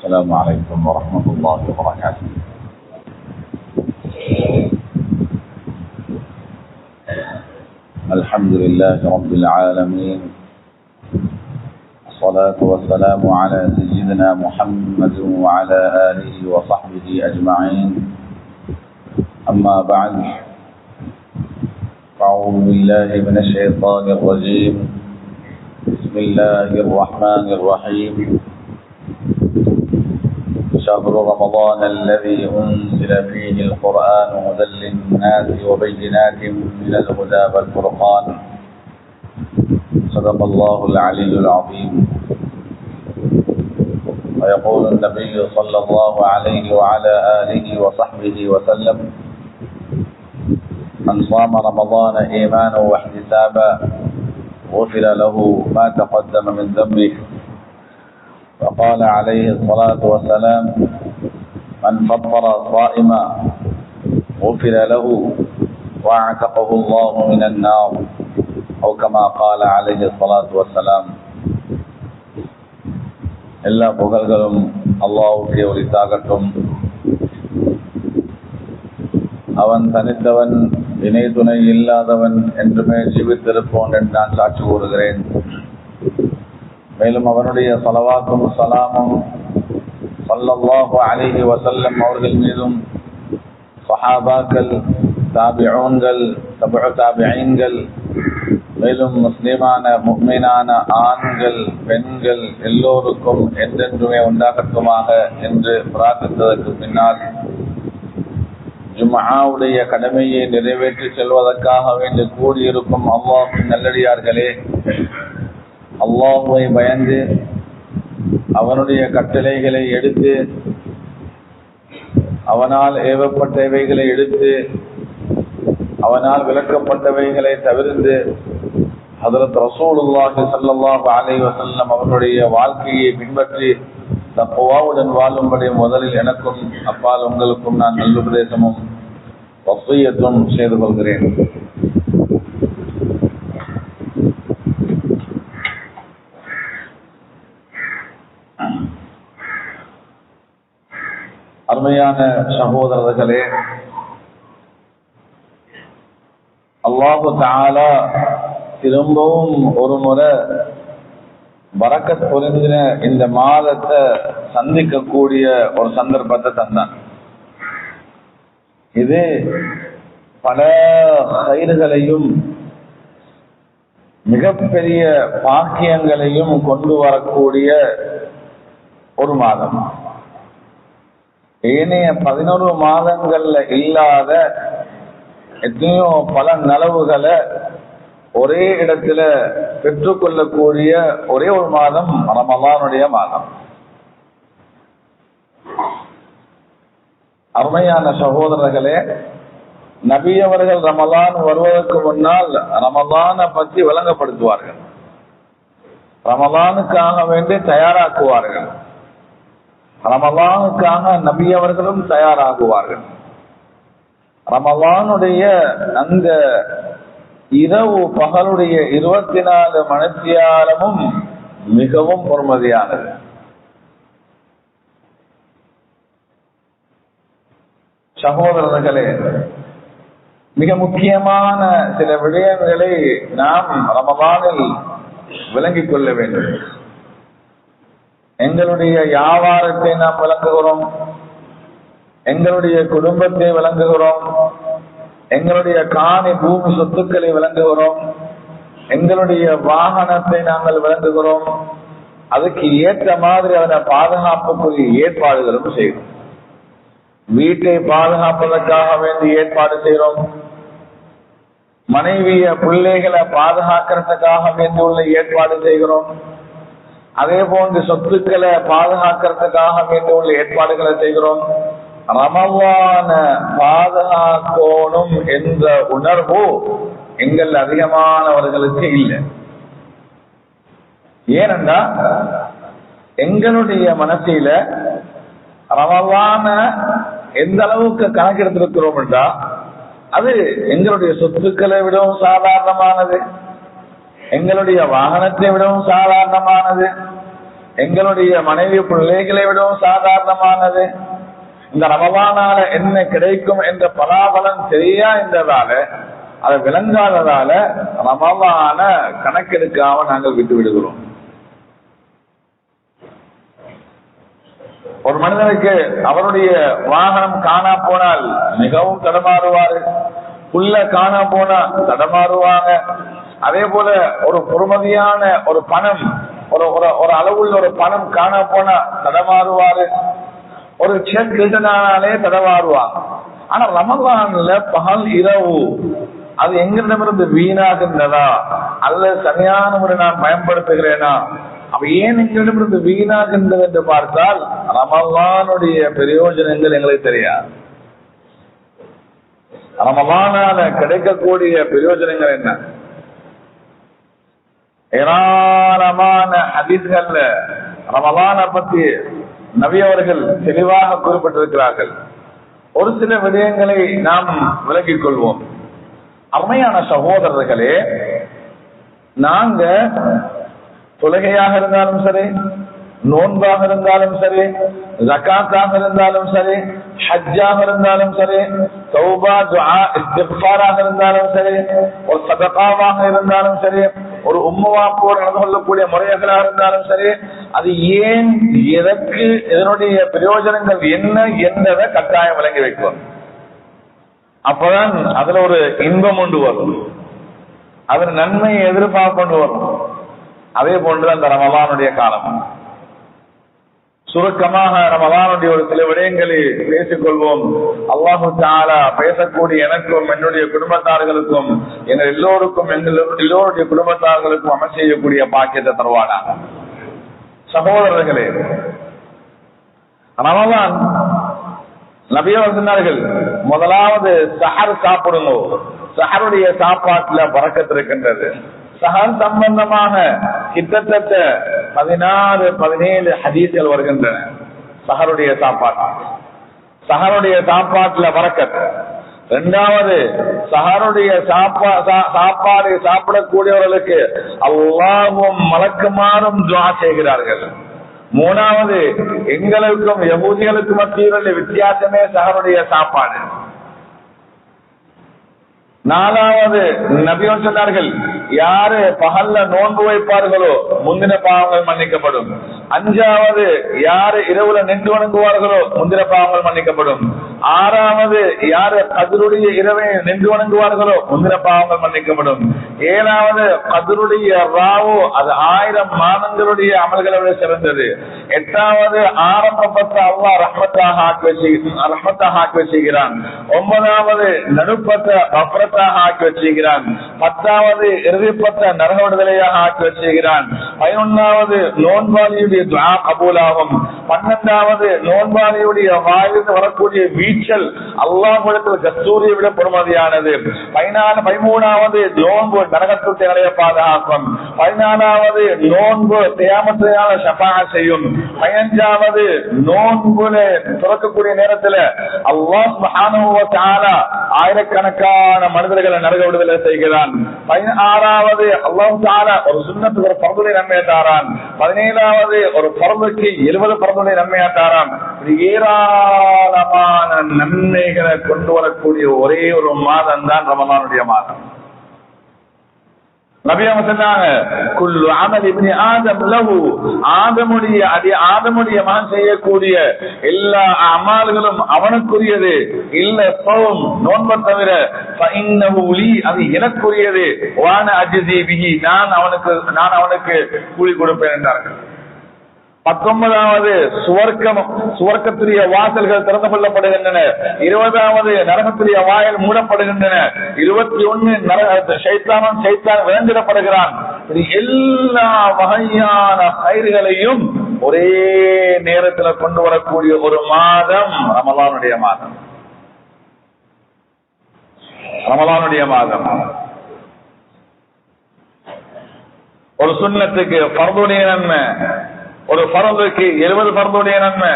السلام عليكم ورحمة الله وبركاته. الحمد لله رب العالمين، الصلاة والسلام على سيدنا محمد وعلى آله وصحبه أجمعين. أما بعد، أعوذ بالله من الشيطان الرجيم. بسم الله الرحمن الرحيم. شهر رمضان الذي أنزل فيه القرآن هدى للناس وبينات من الهدى والفرقان. صدق الله العلي العظيم. ويقول النبي صلى الله عليه وعلى آله وصحبه وسلم: من صام رمضان إيمانا واحتسابا غفر له ما تقدم من ذنبه. وقال عليه الصلاة والسلام: من فطر صائما غفر له واعتقه الله من النار، أو كما قال عليه الصلاة والسلام. எல்லா புகழ்களும் அல்லாஹ்வுக்கே உரித்தாகட்டும். அவன் தனித்தவன், இணை துணை இல்லாதவன், என்றுமே ஜீவித்திருப்போன் என்று நான் சாட்சி கூறுகிறேன். மேலும் அவனுடைய ஸலவாத்தும் ஸலாமும் ஸல்லல்லாஹு அலைஹி வஸல்லம் அவர்கள் மீதும், ஸஹாபாக்கள், தாபிஊன்கள், தபஉ தாபிஈன்கள், மேலும் முஸ்லிமான முஃமினான ஆண்கள் பெண்கள் எல்லோருக்கும் என்றென்றுமே உண்டாகட்டுமாக என்று பிரார்த்தித்ததற்கு பின்னால், ஜும்ஆவுடைய கடமையை நிறைவேற்றி செல்வதற்காக வேண்டி கூடியிருக்கும் அல்லாஹ்வின் நல்லடியார்களே, அல்லாஹ்வை பயந்து அவனுடைய கட்டளைகளை எடுத்து அவனால் ஏவப்பட்டவைகளை எடுத்து அவனால் விளக்கப்பட்டவைகளை தவிர்த்து ஹஜ்ரத் ரசூலுல்லாஹி ஸல்லல்லாஹு அலைஹி வஸல்லம் அவர்களுடைய வாழ்க்கையை பின்பற்றி தக்வாவுடன் வாழும்படி முதலில் எனக்கும் அப்பால் உங்களுக்கும் நான் நல்லுபதேசமும் வஸியத்தும் செய்து கொள்கிறேன். அருமையான சகோதரர்களே, அல்லாஹு தஆலா திரும்பவும் ஒரு முறை பரக்கத் பொருந்தின இந்த மாதத்தை சந்திக்கக்கூடிய ஒரு சந்தர்ப்பத்தை தந்தான். இது பல கைதுகளையும் மிகப்பெரிய பாக்கியங்களையும் கொண்டு வரக்கூடிய ஒரு மாதம். ஏனைய 11 மாதங்கள்ல இல்லாத எத்தனையோ பல நலவுகளை ஒரே இடத்துல பெற்றுக்கொள்ளக்கூடிய ஒரே ஒரு மாதம் ரமலானுடைய மாதம். அருமையான சகோதரர்களே, நபி அவர்கள் ரமலான் வருவதற்கு முன்னால் ரமலானை பற்றி விளங்கப்படுத்துவார்கள், ரமலானுக்காக வேண்டி தயாராக்குவார்கள், ரமலானுக்காக நபி அவர்களும் தயாராகுவார்கள். ரமலானுடைய அந்த இரவு பகலுடைய 24 மணித்தியாலமும் மிகவும் பொறுமதியானது. சகோதரர்களே, மிக முக்கியமான சில விடயங்களை நாம் ரமலானில் விளங்கிக் கொள்ள வேண்டும். எங்களுடைய வியாபாரத்தை நாம் விளங்குகிறோம், எங்களுடைய குடும்பத்தை விளங்குகிறோம், எங்களுடைய காணி பூமி சொத்துக்களை விளங்குகிறோம், எங்களுடைய வாகனத்தை நாங்கள் விளங்குகிறோம். அதுக்கு ஏற்ற மாதிரி அதனை பாதுகாப்புக்குரிய ஏற்பாடுகளும் செய்கிறோம். வீட்டை பாதுகாப்பதற்காக வேண்டி ஏற்பாடு செய்கிறோம், மனைவிய பிள்ளைகளை பாதுகாக்கிறதுக்காக வேண்டி உள்ள ஏற்பாடு செய்கிறோம். அதே போன்று சொத்துக்களை பாதுகாக்கிறதுக்காக வேண்டி உள்ள ஏற்பாடுகளை செய்கிறோம். ரமலான பாதுகாக்கணும் என்ற உணர்வு எங்கள் அதிகமானவர்களுக்கு இல்லை. ஏனென்றா எங்களுடைய மனசில ரமலான எந்த அளவுக்கு கணக்கெடுத்திருக்கிறோம் என்றா அது எங்களுடைய சொத்துக்களை விடவும் சாதாரணமானது, எங்களுடைய வாகனத்தை விடவும் சாதாரணமானது, எங்களுடைய மனைவி பிள்ளைகளை விடவும் சாதாரணமானது. இந்த ரமலானால என்ன கிடைக்கும் என்ற பலாபலன் சரியா இருந்ததால, அதை விளங்காததால ரமலான கணக்கெடுக்காம நாங்கள் விட்டு விடுகிறோம். ஒரு மனிதனுக்கு அவருடைய வாகனம் காணா போனால் மிகவும் தடமாறுவாரு, புல்ல காணா போனா தடமாறுவாங்க. அதே போல ஒரு பொறுமதியான ஒரு பணம், ஒரு அளவுள்ள ஒரு பணம் காணா போனா தடமாறுவாரு, ஒரு செக் ரிட்டனாலே தடமாறுவாங்க. ஆனா ரமலான்ல பகல் இரவு அது எங்களிடமிருந்து வீணாகின்றதா அல்லது சரியான முறை நான் பயன்படுத்துகிறேனா? அப்ப ஏன் எங்களிடமிருந்து வீணாகின்றது என்று பார்த்தால் ரமலானுடைய பிரயோஜனங்கள் எங்களுக்கு தெரியாது. ரமலானால கிடைக்கக்கூடிய பிரயோஜனங்கள் என்ன? ஏராளமான ஹதீஸ்கள்ல ரமலானை பற்றி நபி அவர்கள் தெளிவாக குறிப்பிட்டிருக்கிறார்கள். ஒரு சில விடயங்களை நாம் விளக்கிக் கொள்வோம். அருமையான சகோதரர்களே, நாங்க தொழுகையாக இருந்தாலும் சரி, நோன்பாக இருந்தாலும் சரி, ஜகாத்தாக இருந்தாலும் சரி, ஹஜ்ஜாக இருந்தாலும் சரி, தௌபா துஆ இஸ்திக்ஃபாராக இருந்தாலும் சரி, ஒரு சதகாவாக இருந்தாலும் சரி, ஒரு உம்மவாப்போடு நடந்து கொள்ளக்கூடிய முறைகளாக இருந்தாலும் சரி, அது ஏன், எதற்கு, இதனுடைய பிரயோஜனங்கள் என்ன என்பதை கட்டாயம் விளங்கி வைக்கும். அப்பதான் அதுல ஒரு இன்பம் கொண்டு வரும், அதுல நன்மையை எதிர்பார்ப்பு கொண்டு வரும். அதே போன்று அந்த ரமலானுடைய காலம். சுருக்கமாக ரமலானுடைய ஒரு சில விடயங்களை பேசிக்கொள்வோம். அல்லாஹு தஆலா பேசக்கூடிய எனக்கும் என்னுடைய குடும்பத்தார்களுக்கும் எங்கள் எல்லோருக்கும் எல்லோருடைய குடும்பத்தார்களுக்கும் அமல் செய்யக்கூடிய பாக்கியத்தை தருவானாக. சகோதரர்களே, ரமலான் நபியவர் சொன்னார்கள், முதலாவது சஹர் சாப்பிடுங்க. சஹருடைய சாப்பாட்டுல பரக்கத்து இருக்கின்றது. சஹர் சம்பந்தமாக கிட்டத்தட்ட 16-17 ஹதீஸ்கள் வருகின்றன. சஹருடைய சாப்பாட்டுல பரக்கத். இரண்டாவது, சஹருடைய சாப்பாடு சாப்பிடக்கூடியவர்களுக்கு அல்லாஹ்வும் மலக்குமாரும் துஆ செய்கிறார்கள். மூணாவது, எங்களுக்கும் யஹூதிகளுக்கும் மத்தியில் வித்தியாசமே சஹருடைய சாப்பாடு. நாலாவது, நபிகள் சொன்னார்கள், யாரு பகல்ல நோன்பு வைப்பார்களோ முந்தின பாவங்கள் மன்னிக்கப்படும். அஞ்சாவது, யாரு இரவுல நின்று வணங்குவார்களோ முந்தின பாவங்கள் மன்னிக்கப்படும். ஆறாவது, யாரு கதிருடைய இரவை நின்று வணங்குவார்களோ முந்தின பாவங்கள் மன்னிக்கப்படும். ஏழாவது, கதிருடைய ராவோ அது 1000 மாதங்களுடைய அமல்களை விட சிறந்தது. எட்டாவது, ஆரம்பப்பட்ட அல்லாஹ் ரஹ்மத்தாக ஆக்கி வச்சுகிறான். 9வது, நடுப்பட்ட கஃபரத்தாக ஆக்கி வச்சுகிறான். 10வது, இறுதிப்பட்ட நரக விடுதலையாக ஆக்கி வச்சுகிறான். 11வது, நோன்பாளியுடைய துஆ கபூலாகும். 12வது, நோன்பாளியுடைய வாயிலிருந்து வரக்கூடிய வீச்சல் அல்லாஹ்விடத்தில் கஸ்தூரியை விட பொறுமதியானது. 13வது, நோன்பு நரகத்தை அடைய பாதுகாக்கும். 14வது, நோன்பு கியாமத்தினால ஷஃபாஅத் செய்யும். 15வது, நோன்புல துறக்கக்கூடிய நேரத்தில் அல்லாஹ் சுப்ஹானஹு வ தஆலா ஆயிரக்கணக்கான மனிதர்களை நரக விடுதலை செய்கிறான். 16வது, அல்லாஹ் தஆலா ஒரு சுன்னத்துக்கு ஒரு ஃபர்துடைய நன்மையை தாரான். 17வது, ஒரு ஃபர்துக்கு 70 ஃபர்துடைய நன்மையை தாரான். ஏராளமான நன்மைகளை கொண்டு வரக்கூடிய ஒரே ஒரு மாதம் தான் ரமலானுடைய மாதம். நபி அவங்க சொன்னாங்க, குல்லு அமல் இப்னி ஆதம் லஹு, ஆதமுடைய மகன் செய்யக்கூடிய எல்லா அமல்களும் அவனுக்குரியது. இல்ல சௌம், நோன்பை தவிர, ஃபஇன்னஹு லீ, அது எனக்குரியது. வான அஜ்ஸி பிஹி, நான் அவனுக்கு கூலி கொடுப்பேன் என்றார்கள். 19வது, சுவர்க்கத்துடைய வாசல்கள் திறந்து கொள்ளப்படுகின்றன. 20வது, நரகத்துடைய வாயில் மூடப்படுகின்றன. 21 சைத்தான் விளங்கிடப்படுகிறான். எல்லா வகையான கயிறுகளையும் ஒரே நேரத்தில் கொண்டு வரக்கூடிய ஒரு மாதம் ரமலானுடைய மாதம். ஒரு சுன்னத்துக்கு ஃபர்துடைய நன்மை, ஒரு ஃபர்துக்கு 70 ஃபர்துடைய நன்மை.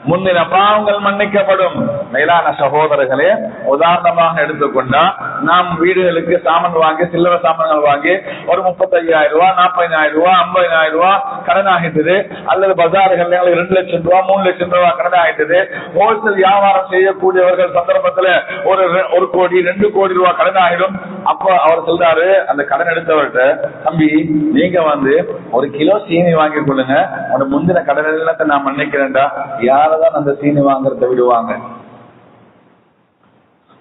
முந்தின பாவங்கள் மன்னிக்கப்படும், மேலான சகோதரர்களே, உதாரணமாக எடுத்துக்கொண்டா நாம் வீடுகளுக்கு சாமான் வாங்கி சில்லறை சாமான்கள் வாங்கி ஒரு 35,000 ரூபாய் 40,000 ரூபாய் 50,000 ரூபாய் கடன் ஆகிட்டது, அல்லது பஜார்கள் 2 லட்சம் ரூபாய் 3 லட்சம் ரூபாய் கடன் ஆகிட்டது. ஹோல்சேல் வியாபாரம் செய்யக்கூடியவர்கள் சந்தர்ப்பத்தில் ஒரு கோடி 2 கோடி ரூபாய் கடன் ஆகிடும். அப்ப அவர் சொல்றாரு அந்த கடன் எடுத்தவர்கிட்ட, தம்பி நீங்க ஒரு கிலோ சீனி வாங்கி கொள்ளுங்க, உங்க முந்தின கடன் எல்லாத்தையும் நான் மன்னிக்கிறேன்டா. யாரதான் அந்த சீனி வாங்குறத விடுவாங்க?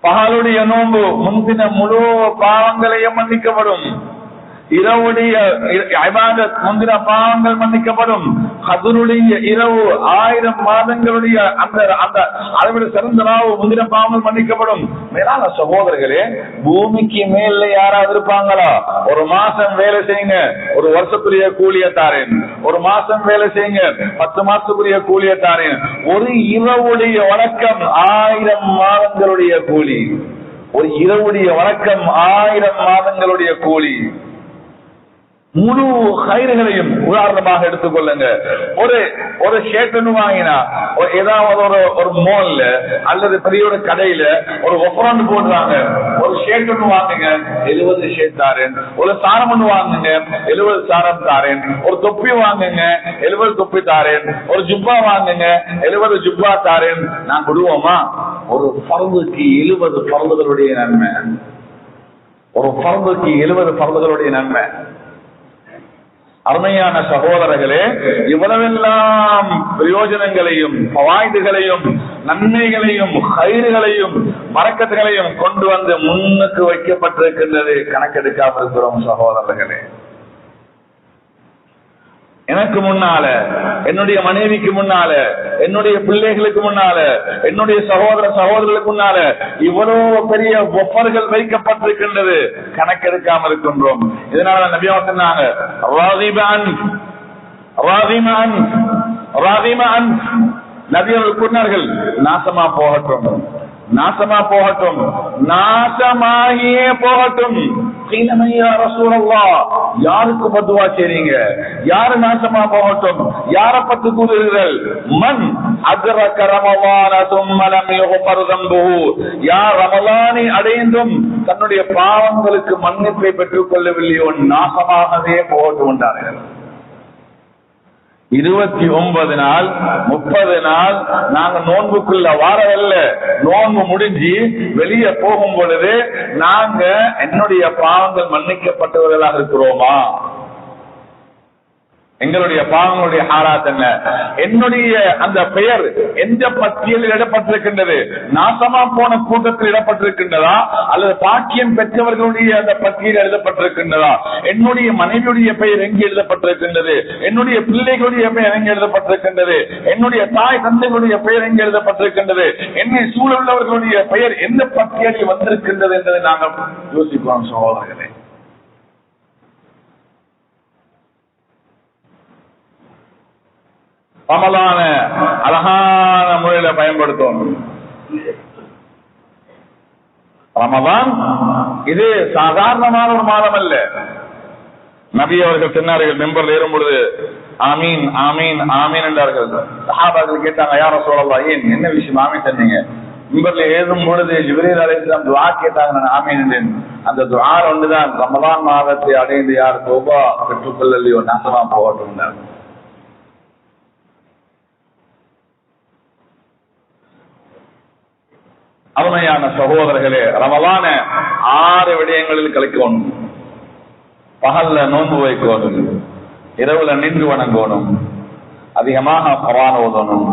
பகலுடைய நோன்பு முந்தின முழு பாவங்களையும் மன்னிக்கப்படும். இரவுடைய இபாதத் முந்தின பாவங்கள் மன்னிக்கப்படும். ஹஜ்ருடைய இரவு 1000 மாதங்களுடைய அந்த அளவிட சிறந்த நாவு முந்தின பாவங்கள் மன்னிக்கப்படும். மேலான சகோதரர்களே, பூமிக்கு மேல யாராவது இருப்பாங்களா? ஒரு மாசம் வேலை செய்யுங்க, ஒரு வருஷத்துடைய கூலியை தாரேன். ஒரு மாசம் வேலை செய்யுங்க, 10 மாசத்துக்குரிய கூலியை தாரேன். ஒரு இரவுடைய வணக்கம் 1000 மாதங்களுடைய கூலி. ஒரு இரவுடைய வணக்கம் 1000 மாதங்களுடைய கூலி. முழு கயிறுகளையும் உதாரணமாக எடுத்துக்கொள்ளுங்க. ஒரு ஷேர்ட் வாங்கினா ஏதாவது ஒரு மால்ல அல்லது பெரிய ஒரு கடையில ஒரு ஒப்பரான் போடுறாங்க. ஒரு ஷேர்ட் வாங்குங்க, 70 ஷேர்ட் தாரேன். ஒரு சாரம் வாங்குங்க, 70 சாரம் தாரேன். ஒரு தொப்பி வாங்குங்க, 70 தொப்பி தாரேன். ஒரு ஜுப்பா வாங்குங்க, 70 ஜுப்பா தாரேன். நான் விடுவோமா? ஒரு பர்துக்கு 70 பர்துகளுடைய நன்மை. ஒரு பர்துக்கு 70 பர்துகளுடைய நன்மை. அருமையான சகோதரர்களே, இவ்வளவெல்லாம் பிரயோஜனங்களையும் பவாய்துகளையும் நன்மைகளையும் கயிறுகளையும் பரக்கத்துகளையும் கொண்டு முன்னுக்கு வைக்கப்பட்டிருக்கின்றது. கணக்கெடுக்காமல் இருக்கிறோம் சகோதரர்களே. எனக்கு முன்னால, என்னுடைய மனைவிக்கு முன்னால, என்னுடைய பிள்ளைகளுக்கு முன்னால, என்னுடைய சகோதரர்களுக்கு முன்னால இவ்வளவு பெரிய ஒப்பர்கள் வைக்கப்பட்டிருக்கின்றது. கணக்கெடுக்காமல் இருக்கின்றோம். இதனால நபி அவங்க சொன்னாங்க, நபி அவர்கள் கூறினார்கள், நாசமா போகட்டும், நாசமா போகட்டும், நாசமாகியே போகட்டும். யாருக்கு பத்துவா செய்றீங்க? யாரு நாசமா போகட்டும்? யாரை பத்தி கூறுகிறீர்கள்? மன் அத்ரக ரமலான சும்ம லம் யுக்ஃபர் தம்புஹு, யார் ரமலானை அடைந்தும் தன்னுடைய பாவங்களுக்கு மன்னிப்பை பெற்றுக் கொள்ளவில்லையோ நாசமாகவே போகட்டும் என்றார்கள். 29 நாள் 30 நாள் நாங்க நோன்புக்குள்ள வாரவல்ல, நோன்பு முடிஞ்சு வெளியே போகும் பொழுது நாங்க என்னுடைய பாவங்கள் மன்னிக்கப்பட்டவர்களாக இருக்கிறோமா? எங்களுடைய பாவங்களுடைய ஹாலாத் என்ன? என்னுடைய அந்த பெயர் எந்த பட்டியலில் இடப்பட்டிருக்கின்றது? நாசமா போன கூட்டத்தில் இடப்பட்டிருக்கின்றதா, அல்லது பாக்கியம் பெற்றவர்களுடைய அந்த பட்டியலில் எழுதப்பட்டிருக்கின்றதா? என்னுடைய மனைவியுடைய பெயர் எங்கே எழுதப்பட்டிருக்கின்றது? என்னுடைய பிள்ளைகளுடைய பெயர் எங்கே எழுதப்பட்டிருக்கின்றது? என்னுடைய தாய் தந்தைகளுடைய பெயர் எங்கே எழுதப்பட்டிருக்கின்றது? என்னை சூழலுள்ளவர்களுடைய பெயர் எந்த பட்டியலில் வந்திருக்கின்றது என்பதை நாங்கள் யோசிக்கிறோம் சகோதரர்களே. ரமலான அழகான முறையில பயன்படுத்தணும். ரமலான் இது சாதாரணமான ஒரு மாதம் அல்ல. நபி அவர்கள் சொன்னார்கள், மெம்பர்ல ஏறும் பொழுது ஆமீன் ஆமீன் ஆமீன் என்றார்கள். சஹாபாக்கள் கேட்டாங்க, யா ரசூலல்லாஹ், ஏன் என்ன விஷயம் ஆமீன் சொன்னீங்க? மெம்பர்ல ஏறும் பொழுது ஜிப்ரீல் அலைஹிஸ்ஸலாம் துஆ கேட்டாங்க, நான் ஆமீன் என்றேன். அந்த துஆ ஒன்றுதான், ரமலான் மாதத்தை அடைந்து யார் தௌபா பெற்றுக்கொள்ளலையோ நாசமா போகட்டும். அருமையான சகோதரர்களே, ரமலான 6 விடயங்களில் கலக்கணும். பகல்ல நோன்பு வைக்கணும், இரவுல நின்று வணங்கணும், அதிகமாக குர்ஆன் ஓதணும்,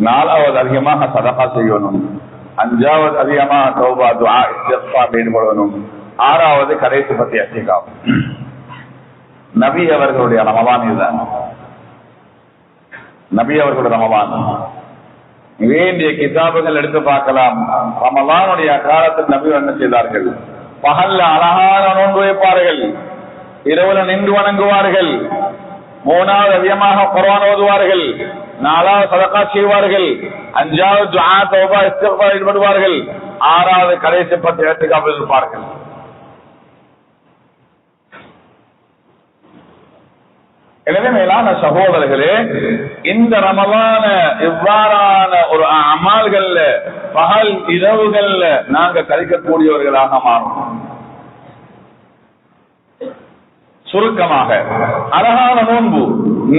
4வது அதிகமாக சதகா செய்யணும், 5வது அதிகமாக தௌபா துஆ இஸ்திக்ஃபார் ஈடுபடணும், 6வது கடைசி பத்தி அத்திகாப். நபி அவர்களுடைய ரமலான் இதுதான். நபி அவர்களுடைய ரமலான் வேண்டிய கிதாபுகள் எடுத்து பார்க்கலாம். ரமலானுடைய காலத்தில் நபி என்ன செய்தார்கள்? பகல்ல அழகான நோன்பு வைப்பார்கள், இரவுல நின்று வணங்குவார்கள், 3வது அதிகமாக குர்ஆன் ஓதுவார்கள், 4வது சதகா செய்வார்கள், 5வது துஆ தௌபா இஸ்திக்ஃபார் ஈடுபடுவார்கள், 6வது கடைசி பத்து இஅ்திகாஃபில் இருப்பார்கள். எனவே மேலான சகோதரர்களே, இந்த ரமலான இவ்வாறான ஒரு அமல்கள்ல பகல் இரவுகள்ல நாங்க கழிக்கக்கூடியவர்களாக மாறும். சுருக்கமாக அழகான நோன்பு.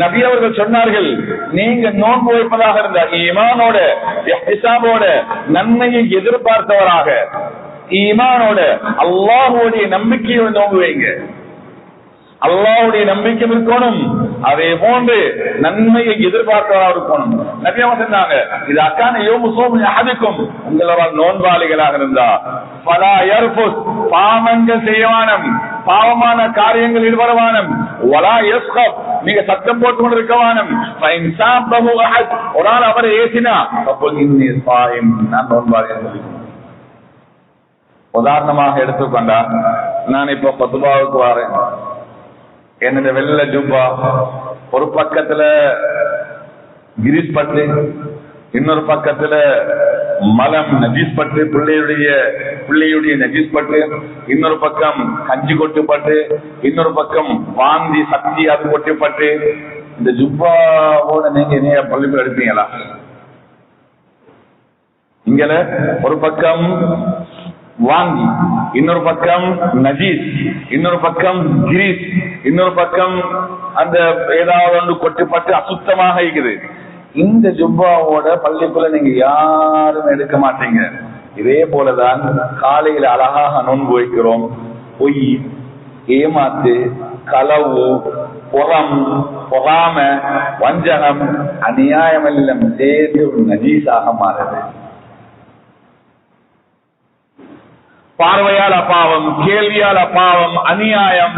நபி அவர்கள் சொன்னார்கள், நீங்க நோன்பு வைப்பதாக இருந்தால் ஈமானோட இஹ்திசாபோட நன்மையை எதிர்பார்த்தவராக, ஈமானோட அல்லாஹ்வுடைய நம்பிக்கையோட நோன்பு வைங்க. அல்லாஹ்வுடைய நம்பிக்கை இருக்கணும், அதே போன்று நன்மையை எதிர்பார்க்கிறவராக இருக்கணும். நபி அவங்க சொன்னாங்க, இது அக்கான யௌமு ஸௌமி அஹதிக்கும், உங்களால் நோன்பாளிகளாக இருந்தா ஃபலா யர்ஃபுஸ், பாவங்கள் செய்யவானம், பாவமான காரியங்கள் ஈடுபடவானம், வலா யஸ்கப், நீங்க சத்தம் போட்டு கொண்டிருக்கவானம், ஃபைன் சாபஹு அஹத், ஒரு ஆள் அவரை ஏசினா ஃபகுல் இன்னி ஸாயிம், நான் நோன்பாளி என்று சொல்லுங்க. உதாரணமாக எடுத்துக்கொண்டா, நான் இப்ப ஃபத்வாவுக்கு வரேன், என்னோட வெள்ள ஜுப்பா ஒரு பக்கத்துல கிரீஸ் பட்டு, இன்னொரு பக்கத்துல மலம் நஜீஸ் பட்டு, பிள்ளையுடைய நஜீஸ் பட்டு, இன்னொரு பக்கம் கஞ்சி கொட்டுப்பட்டு, இன்னொரு பக்கம் வாந்தி சக்தி அது கொட்டுப்பட்டு, இந்த ஜுப்பாவோட நீங்க என்ன பள்ளிக்கு எடுப்பீங்களா? இங்கல ஒரு பக்கம் வாங்கி, இன்னொரு பக்கம் நஜீஸ், இன்னொரு பக்கம் கிரீஸ், இன்னொரு பக்கம் அந்த ஏதாவது ஒன்று கொட்டுப்பட்டு அசுத்தமாக இருக்குது. இந்த ஜுப்பாவோட பள்ளிக்குள்ள நீங்க யாரும் எடுக்க மாட்டீங்க. இதே போலதான் காலையில அழகாக நோன்பு வைக்கிறோம். பொய், ஏமாத்து, களவு, புறம், பொறாம, வஞ்சகம், அநியாயம் எல்லாம் சேர்ந்து ஒரு நஜீஸாக மாறுது. பார்வையால் அப்பாவம், கேள்வியால் அப்பாவம், அநியாயம்.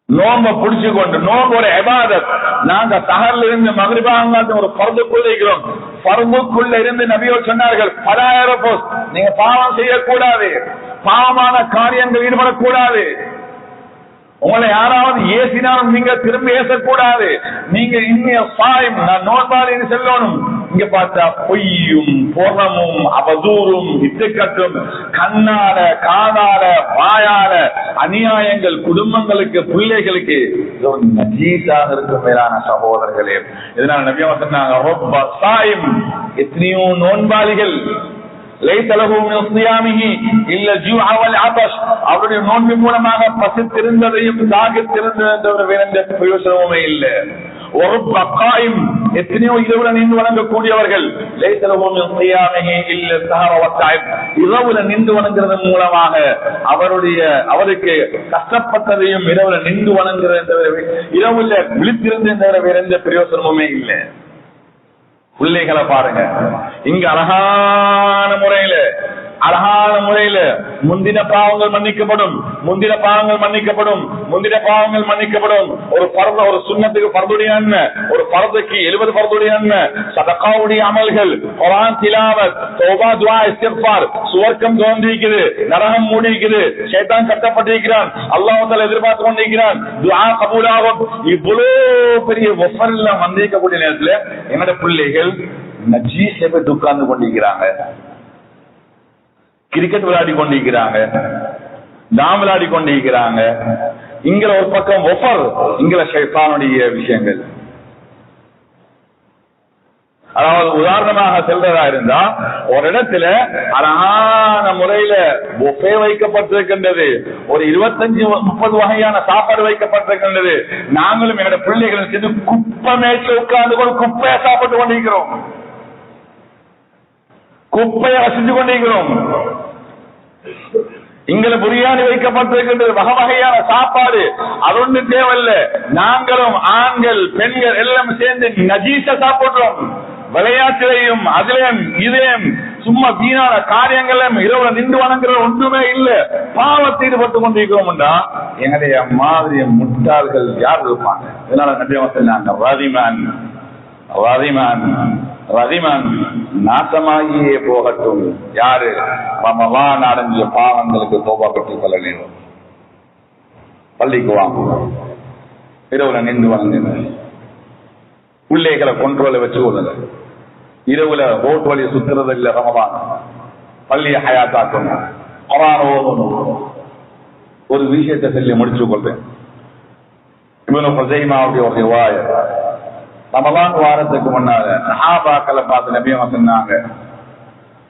நோம்ப புடிச்சு கொண்டு, நோம்பு ஒரு இபாதத். நாங்க சஹர்ல இருந்து மக்ரிபாங்க ஒரு பர்துக்குள்ள இருக்கிறோம். பர்துக்குள்ள இருந்து நபியோர் சொன்னார்கள், பலாயிரம் போஸ், நீங்க பாவம் செய்யக்கூடாது, பாவமான காரியங்கள் ஈடுபடக்கூடாது. உங்களை யாராவது ஏசினாலும் நீங்க திரும்ப ஏசக்கூடாது. நீங்க இன்னைய சாயம் நான் நோன்பாளின்னு சொல்லணும். இங்க பார்த்தா பொய்யும் புறமும் அவதூறும் இட்டுக்கட்டும், கண்ணால காதால வாயால அநியாயங்கள் குடும்பங்களுக்கு பிள்ளைகளுக்கு நஜீஸாக இருக்கும். மேலான சகோதரர்களே, இதனால நபி அவங்க சொன்னாங்க, எத்தனையோ நோன்பாளிகள் அவருடைய நோன்பு மூலமாக பசித்திருந்ததையும் தாகித்திருந்ததை வேற எந்த பிரயோசனமுமே இல்லை. ஒரு பக்காயும் எத்தனையோ இரவுல நின்று வணங்கக்கூடியவர்கள் இரவுல நின்று வணங்குறதன் மூலமாக அவருக்கு கஷ்டப்பட்டதையும் இரவுல நின்று வணங்குறது, இரவுல விழித்திருந்த வேற எந்த பிரயோசனமுமே இல்லை. பிள்ளைகளை பாருங்க, இங்க அழகான முறையில முந்தின பாவங்கள் மன்னிக்கப்படும், முந்தின பாவங்கள் மன்னிக்கப்படும், முந்தின பாவங்கள் மன்னிக்கப்படும். ஒரு பரத, ஒரு சுன்னத்துக்கு பரதுடைய நன்மை, ஒரு பரதுக்கு 70 பரதுடைய நன்மை, சதகாவுடைய அமல்கள், குர்ஆன் திலாவத், தௌபா, துஆ, இஸ்திக்பார், சுவர்க்கம் தோன்றியிருக்குது, நரகம் மூடியிருக்குது, ஷைத்தான் கட்டப்பட்டிருக்கிறான், அல்லாஹ் தஆலா எதிர்பார்த்து கொண்டிருக்கிறான், துஆ கபூலாகும். இவ்வளவு பெரிய வஃபர் எல்லாம் வந்திருக்கக்கூடிய நேரத்தில் என்னோட பிள்ளைகள் நஜீஸை போய் உட்கார்ந்து கொண்டிருக்கிறாங்க, கிரிக்கெட் விளையாடி கொண்டிருக்கிறாங்க, டாம் விளையாடி கொண்டிருக்கிறாங்க. இங்க ஒரு பக்கம் ஒஃபர், இங்க ஷைத்தானுடைய விஷயங்கள். அதாவது உதாரணமாக செல்றதா இருந்தா, ஒரு இடத்துல அழகான முறையில பொஃபே வைக்கப்பட்டிருக்கின்றது, ஒரு 25-30 வகையான சாப்பாடு வைக்கப்பட்டிருக்கின்றது. நாங்களும் என்னோட பிள்ளைகள் சேர்ந்து குப்பை மேய்ச்சி உட்கார்ந்து கொண்டு குப்பையை சாப்பிட்டு கொண்டிருக்கிறோம், குப்பையை ரசித்து கொண்டிருக்கிறோம். இங்களை பிரியாணி வைக்கப்பட்டிருக்கின்றது, வகை வகையான சாப்பாடு, அது ஒன்று தேவையில்லை. நாங்களும் ஆண்கள் பெண்கள் எல்லாம் சேர்ந்து நஜீஸ சாப்பிடுறோம். விளையாட்டிலையும் அதிலையும் இதையும் சும்மா வீணான காரியங்களும் இரவுல நின்று வணங்குற ஒன்றுமே இல்லை, பாவத்தை ஈடுபட்டு கொண்டிருக்கிறோம்டா எங்களுடைய மாதிரி முட்டாள்கள் யார் இருப்பாங்க? இதனால நபி சொன்னாங்க, ரதிமான் நாசமாகியே போகட்டும் யாரு ரமலான் அடைஞ்ச பாவங்களுக்கு தௌபா பெற்று கொள்ள நேரும். பள்ளிக்கு வாங்க, இரவுல நின்று வணங்குங்க, பிள்ளைகளை கொண்டோல வச்சு கொள்ளுங்க, இரவுல ரோட் வழியை சுத்துறது இல்ல, ரமலான் பள்ளியை ஹயாத்தாக்கணும், குர்ஆன் ஓதணும். ஒரு விஷயத்தை சொல்லி முடிச்சு கொள்றேன். இப்னு ஹுஸைமாவுடைய ஒரு ரிவாயத். ரமலான் வாரத்துக்கு முன்னால சஹாபாக்களை பார்த்து நபி அவங்க சொன்னாங்க,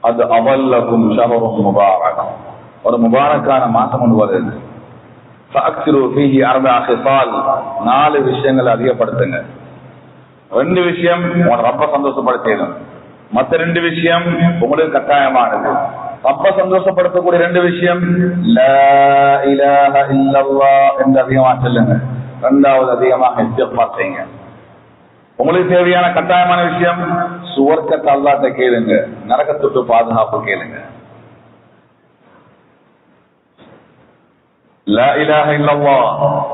அது அவல்லகும் ஷஹரும் முபாரக், ஒரு முபாரக்கான மாசம் ஒன்று வருது. ஃபஅக்ஸிரு ஃபீஹி அர்பஅ ஹிஸால், 4 விஷயங்களை அதிகப்படுத்துங்க. 2 விஷயம் உங்களை ரப்ப சந்தோஷப்படுத்தணும், மற்ற 2 விஷயம் உங்களுக்கு கட்டாயமானது. ரப்ப சந்தோஷப்படுத்தக்கூடிய 2 விஷயம் லா இலாஹ இல்லல்லாஹ் என்று அதிகமாக சொல்லுங்க. 2வது அதிகமாக இஸ்திக்ஃபார் செய்யுங்க. உங்களுக்கு தேவையான கட்டாயமான விஷயம் சுவர்க்கத்தை அல்லாஹ்ட்ட கேளுங்க, நரகத்துக்கு பாதுகாப்பு கேளுங்க. லா இலாஹ இல்லல்லாஹ்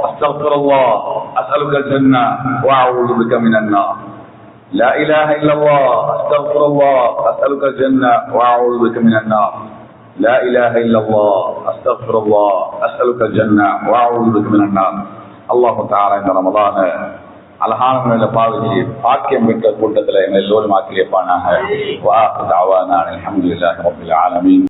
அஸ்தக்ஃபிருல்லாஹ் அஸ்அலுக்கல் ஜன்னah வ அஊது பிக மினன் நார். லா இலாஹ இல்லல்லாஹ் அஸ்தக்ஃபிருல்லாஹ் அஸ்அலுக்கல் ஜன்னah வ அஊது பிக மினன் நார். லா இலாஹ இல்லல்லாஹ் அஸ்தக்ஃபிருல்லாஹ் அஸ்அலுக்கல் ஜன்னah வ அஊது பிக மினன் நார். அல்லாஹ் தஆலா இந்த ரமலான அழகான முறையில் பாவிச்சு பாக்கியம் பெற்ற கூட்டத்தில் எங்கள் எல்லோரும் ஆக்கியப்பானாக. வ ஆகிரு தஅவானா அல்ஹம்துலில்லாஹி ரப்பில் ஆலமீன்.